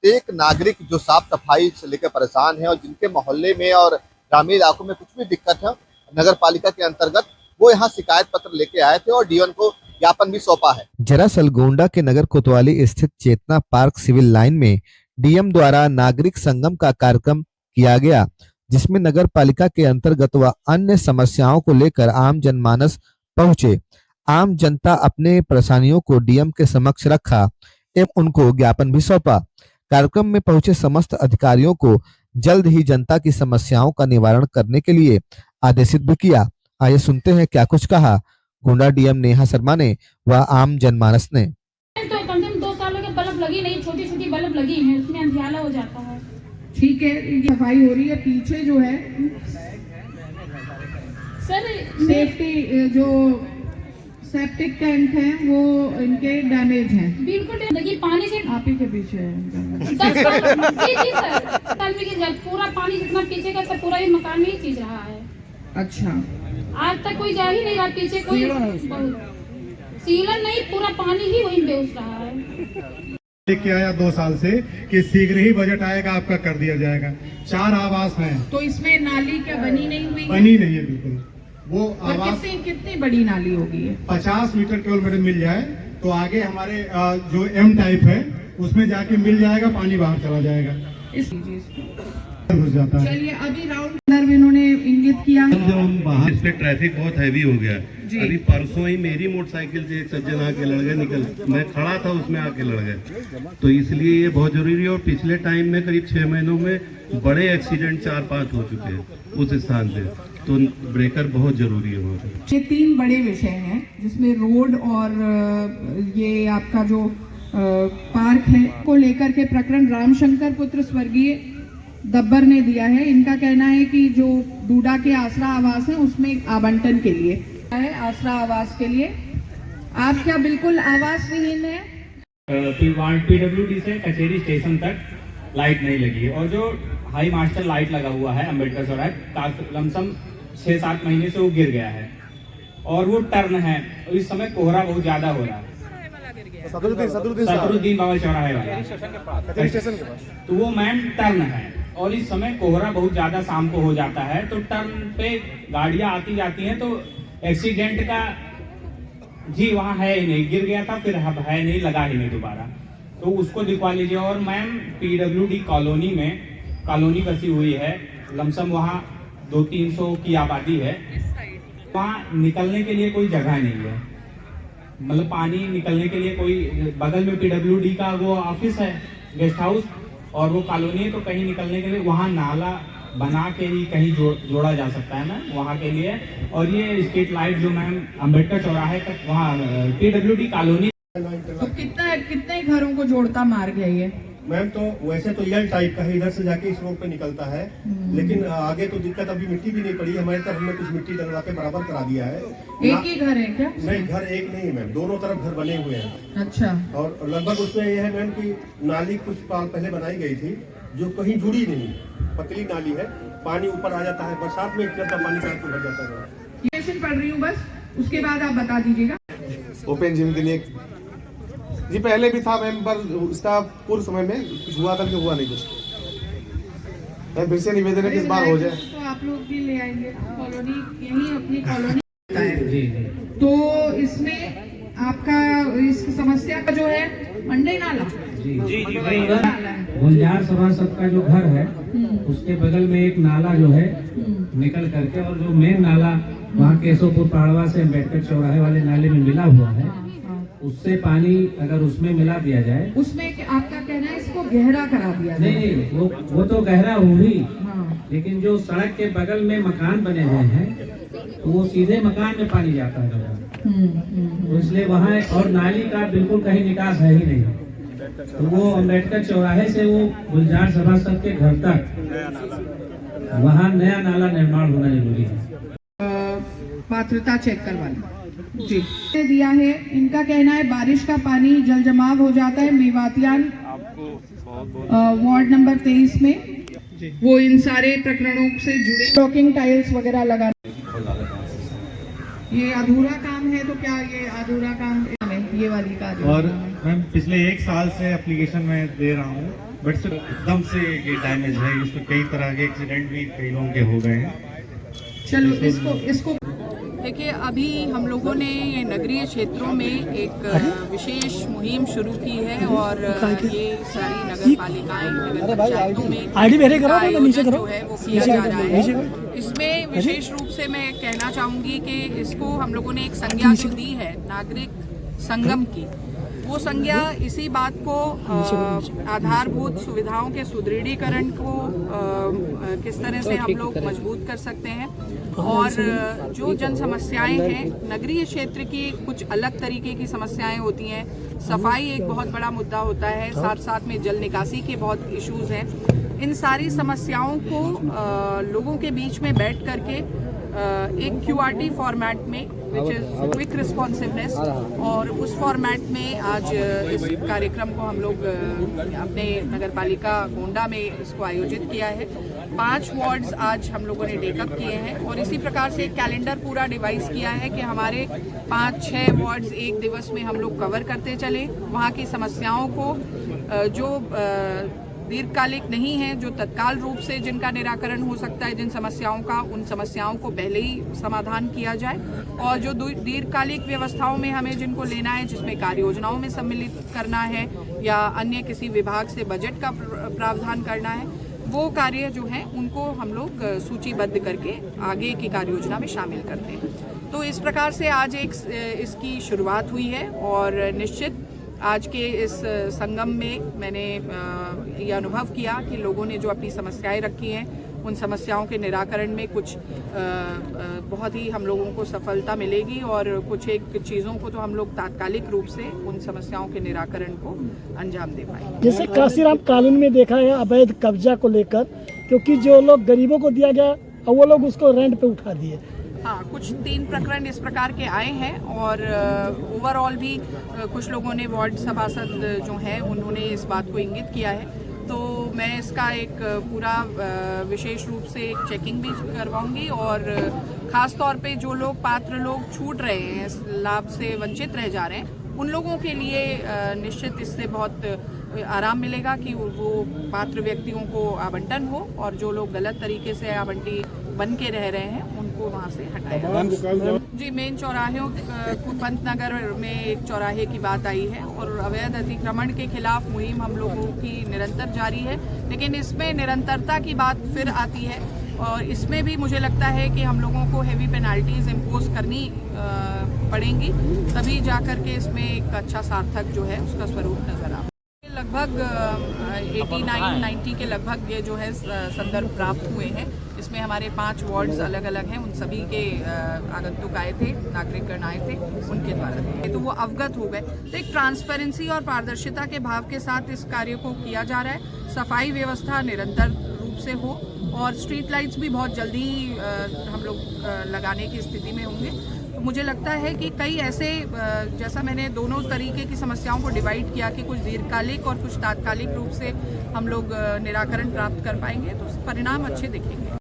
प्रत्येक नागरिक जो साफ सफाई से लेकर परेशान है और जिनके मोहल्ले में और ग्रामीण इलाकों में कुछ भी दिक्कत है, नगर पालिका के अंतर्गत वो यहाँ शिकायत पत्र लेके आए थे और डीएम को ज्ञापन भी सौंपा है। दरअसल गोंडा के नगर कोतवाली स्थित चेतना पार्क सिविल लाइन में डीएम द्वारा नागरिक संगम का कार्यक्रम किया गया, जिसमें नगर पालिका के अंतर्गत व अन्य समस्याओं को लेकर आम जनमानस पहुंचे। आम जनता अपने परेशानियों को डीएम के समक्ष रखा एवं उनको ज्ञापन भी सौंपा। कार्यक्रम में पहुंचे समस्त अधिकारियों को जल्द ही जनता की समस्याओं का निवारण करने के लिए आदेशित भी किया। आइए सुनते हैं क्या कुछ कहा गोंडा डीएम नेहा शर्मा ने व आम जनमानस ने। तो कम से कम 2 सालों के बल्ब लगी नहीं, छोटी छोटी बल्ब लगी हैं, उसमें अंधियाला हो जाता है। ठीक है, सफाई हो रही है। पीछे जो है सर सेफ्टी जो सेप्टिक टैंक है वो इनके डैमेज हैं। बिल्कुल देखिए, पानी से आप ही के पीछे है। 10 साल जी सर, पूरा पानी जितना पीछे का सब पूरा ही मकान में ही सींच रहा है। अच्छा, आज तक कोई जा ही नहीं रहा पीछे, कोई सीलन नहीं, पूरा पानी ही वहीं बेउस रहा है। लेके आया 2 साल से कि शीघ्र ही बजट आएगा, आपका कर दिया जाएगा। 4 आवास हैं। तो इसमें नाली क्या बनी नहीं हुई? बनी नहीं है बिल्कुल। वो आवास कितनी बड़ी नाली होगी? 50 मीटर केवल मेरे मिल जाए तो आगे हमारे जो एम टाइप है उसमें जाके मिल जाएगा, पानी बाहर चला जाएगा, घुस जाता है। चलिए, अभी राउंड इन्होंने इंगित किया जब हम बाहर, इस पे ट्रैफिक बहुत हैवी हो गया। अभी परसों ही मेरी मोटरसाइकिल से एक सज्जन आके लड़ गए, मैं खड़ा था उसमें आके लड़ गए। तो इसलिए ये बहुत जरूरी है। और पिछले टाइम में करीब 6 महीनों में बड़े एक्सीडेंट 4-5 हो चुके हैं उस स्थान पे, तो ब्रेकर बहुत जरूरी है वहाँ पे। ये 3 बड़े विषय हैं जिसमें रोड और ये आपका जो पार्क है को लेकर के प्रकरण रामशंकर पुत्र स्वर्गीय दब्बर ने दिया है। इनका कहना है कि जो डूडा के आसरा आवास है उसमें आवंटन के लिए है, आसरा आवास के लिए। आप क्या बिल्कुल आवास विहीन है? पीडब्ल्यूडी से कचेरी स्टेशन तक लाइट नहीं लगी है और जो हाई मास्टर लाइट लगा हुआ है अम्बेडकर चौराहे, लमसम 6-7 महीने से वो गिर गया है और वो टर्न है। इस समय कोहरा बहुत ज्यादा हो रहा है, सदरुद्दीन बाबा चौराहे वाला स्टेशन के पास। तो वो मैम टर्न है और इस समय कोहरा बहुत ज्यादा शाम को हो जाता है, तो टर्न पे गाड़ियां आती जाती हैं, तो एक्सीडेंट का जी वहाँ है ही नहीं, गिर गया था फिर है नहीं, लगा ही नहीं दोबारा, तो उसको दिखवा लीजिए। और मैम पीडब्ल्यूडी कॉलोनी में कॉलोनी बसी हुई है, लमसम वहाँ 200-300 की आबादी है, वहाँ निकलने के लिए कोई जगह नहीं है, मतलब पानी निकलने के लिए कोई, बगल में पीडब्ल्यूडी का वो ऑफिस है, गेस्ट हाउस, और वो कॉलोनी है, तो कहीं निकलने के लिए वहाँ नाला बना के ही कहीं जोड़ा जा सकता है ना वहाँ के लिए। और ये स्ट्रीट लाइट जो मैम अम्बेडकर चौराहे तक वहाँ पीडब्ल्यूडी कॉलोनी, तो कितने घरों को जोड़ता मार्ग है ये? मैम तो वैसे तो यल टाइप का है, इधर से जाके इस रोड पे निकलता है, लेकिन आगे तो दिक्कत, अभी मिट्टी भी नहीं पड़ी हमारी तरफ, हमने कुछ मिट्टी डलवा के बराबर करा दिया है। एक ही घर है क्या? नहीं, घर एक नहीं है मैम, दोनों तरफ घर बने हुए हैं। अच्छा। और लगभग उसमें यह है मैम कि नाली कुछ साल पहले बनाई गई थी जो कहीं जुड़ी नहीं, पतली नाली है, पानी ऊपर आ जाता है, बरसात में इतना पानी सड़क पर भर जाता है। ये पढ़ रही हूँ बस, उसके बाद आप बता दीजिएगा। ओपन जिम के लिए जी पहले भी था मैम, पर उसका पूर्व समय में कुछ हुआ था कि हुआ नहीं कुछ। मैं फिर से निवेदन है कि इस बार हो जाए। तो आप लोग भी ले आएंगे कॉलोनी, यही अपनी कॉलोनी। तो इसमें आपका इस समस्या का जो है मंडई नाला, गुलजार सभासद का जो घर है उसके बगल में एक नाला जो है निकल करके, और जो मेन नाला वहाँ केशवपुर पाड़वा से अम्बेडकर चौराहे वाले नाले में मिला हुआ है, उससे पानी अगर उसमें मिला दिया जाए, उसमें आपका कहना है इसको गहरा करा दिया जाए? नहीं, वो तो गहरा हो ही, लेकिन जो सड़क के बगल में मकान बने हुए हैं तो वो सीधे मकान में पानी जाता है, तो इसलिए वहाँ और नाली का बिल्कुल कहीं निकास है ही नहीं। तो वो अम्बेडकर चौराहे से वो गुलजार सभासद के घर तक वहाँ नया नाला निर्माण होना जरूरी है। पात्रता चेक करवाना जी दिया है। इनका कहना है बारिश का पानी जल जमाव हो जाता है मेवातियान वार्ड नंबर 23 में, वो इन सारे प्रकरणों से जुड़े ब्लॉकिंग टाइल्स वगैरह लगा। ये अधूरा काम है, तो क्या ये अधूरा काम है ये वाली का? और मैम पिछले 1 साल से एप्लीकेशन में दे रहा हूँ, बट सिर्फ एकदम से ये डैमेज है। इसमें कई तरह के एक्सीडेंट भी कई लोगों के हो गए हैं। चलो इसको देखिए, अभी हम लोगों ने ये नगरीय क्षेत्रों में एक विशेष मुहिम शुरू की है और ये सारी नगर पालिकाएं, नगर पंचायतों में आयोजन जो है वो किया जा रहा है। इसमें विशेष रूप से मैं कहना चाहूँगी कि इसको हम लोगों ने एक संज्ञा जो दी है नागरिक संगम की, वो संज्ञा इसी बात को आधारभूत सुविधाओं के सुदृढ़ीकरण को किस तरह से हम लोग मजबूत कर सकते हैं और जो जन समस्याएं हैं नगरीय क्षेत्र की, कुछ अलग तरीके की समस्याएं होती हैं। सफाई एक बहुत बड़ा मुद्दा होता है, साथ साथ में जल निकासी के बहुत इश्यूज हैं। इन सारी समस्याओं को लोगों के बीच में बैठ करके एक QRT फॉर्मेट में, विच इज़ क्विक रिस्पॉन्सिवनेस, और उस फॉर्मेट में आज इस कार्यक्रम को हम लोग अपने नगर पालिका गोंडा में इसको आयोजित किया है। 5 वार्ड्स आज हम लोगों ने टेकअप किए हैं और इसी प्रकार से एक कैलेंडर पूरा डिवाइस किया है कि हमारे 5-6 वार्ड्स एक दिवस में हम लोग कवर करते चले। वहाँ की समस्याओं को जो दीर्घकालिक नहीं है, जो तत्काल रूप से जिनका निराकरण हो सकता है, जिन समस्याओं का, उन समस्याओं को पहले ही समाधान किया जाए और जो दीर्घकालिक व्यवस्थाओं में हमें जिनको लेना है, जिसमें कार्य योजनाओं में सम्मिलित करना है या अन्य किसी विभाग से बजट का प्रावधान करना है, वो कार्य जो हैं उनको हम लोग सूचीबद्ध करके आगे की कार्य योजना में शामिल करते हैं। तो इस प्रकार से आज इसकी शुरुआत हुई है और निश्चित आज के इस संगम में मैंने ये अनुभव किया कि लोगों ने जो अपनी समस्याएं रखी हैं, उन समस्याओं के निराकरण में कुछ बहुत ही हम लोगों को सफलता मिलेगी और कुछ एक चीज़ों को तो हम लोग तात्कालिक रूप से उन समस्याओं के निराकरण को अंजाम दे पाएंगे। जैसे काशीराम कानून में देखा है अवैध कब्जा को लेकर, क्योंकि जो लोग गरीबों को दिया गया और वो लोग उसको रेंट पे उठा दिए। हाँ, कुछ 3 प्रकरण इस प्रकार के आए हैं और ओवरऑल भी कुछ लोगों ने, वार्ड सभासद जो हैं उन्होंने इस बात को इंगित किया है। तो मैं इसका एक पूरा विशेष रूप से एक चेकिंग भी करवाऊंगी और ख़ास तौर पे जो लोग पात्र लोग छूट रहे हैं, इस लाभ से वंचित रह जा रहे हैं, उन लोगों के लिए निश्चित इससे बहुत आराम मिलेगा कि वो पात्र व्यक्तियों को आवंटन हो और जो लोग गलत तरीके से आवंटी बन के रह रहे हैं उनको वहाँ से हटाया। जी, मेन चौराहों पंत नगर में एक चौराहे की बात आई है और अवैध अतिक्रमण के खिलाफ मुहिम हम लोगों की निरंतर जारी है, लेकिन इसमें निरंतरता की बात फिर आती है और इसमें भी मुझे लगता है कि हम लोगों को हेवी पेनाल्टीज इम्पोज करनी पड़ेंगी, तभी जाकर के इसमें एक अच्छा सार्थक जो है उसका स्वरूप नजर आ। लगभग 89-90 के लगभग ये जो है संदर्भ प्राप्त हुए हैं। इसमें हमारे 5 वार्ड्स अलग अलग हैं, उन सभी के आगंतुक आए थे, नागरिकगण आए थे, उनके द्वारा तो वो अवगत हो गए। तो एक ट्रांसपेरेंसी और पारदर्शिता के भाव के साथ इस कार्य को किया जा रहा है। सफाई व्यवस्था निरंतर रूप से हो और स्ट्रीट लाइट्स भी बहुत जल्दी हम लोग लगाने की स्थिति में होंगे। तो मुझे लगता है कि कई ऐसे, जैसा मैंने दोनों तरीके की समस्याओं को डिवाइड किया कि कुछ दीर्घकालिक और कुछ तात्कालिक रूप से हम लोग निराकरण प्राप्त कर पाएंगे, तो परिणाम अच्छे दिखेंगे।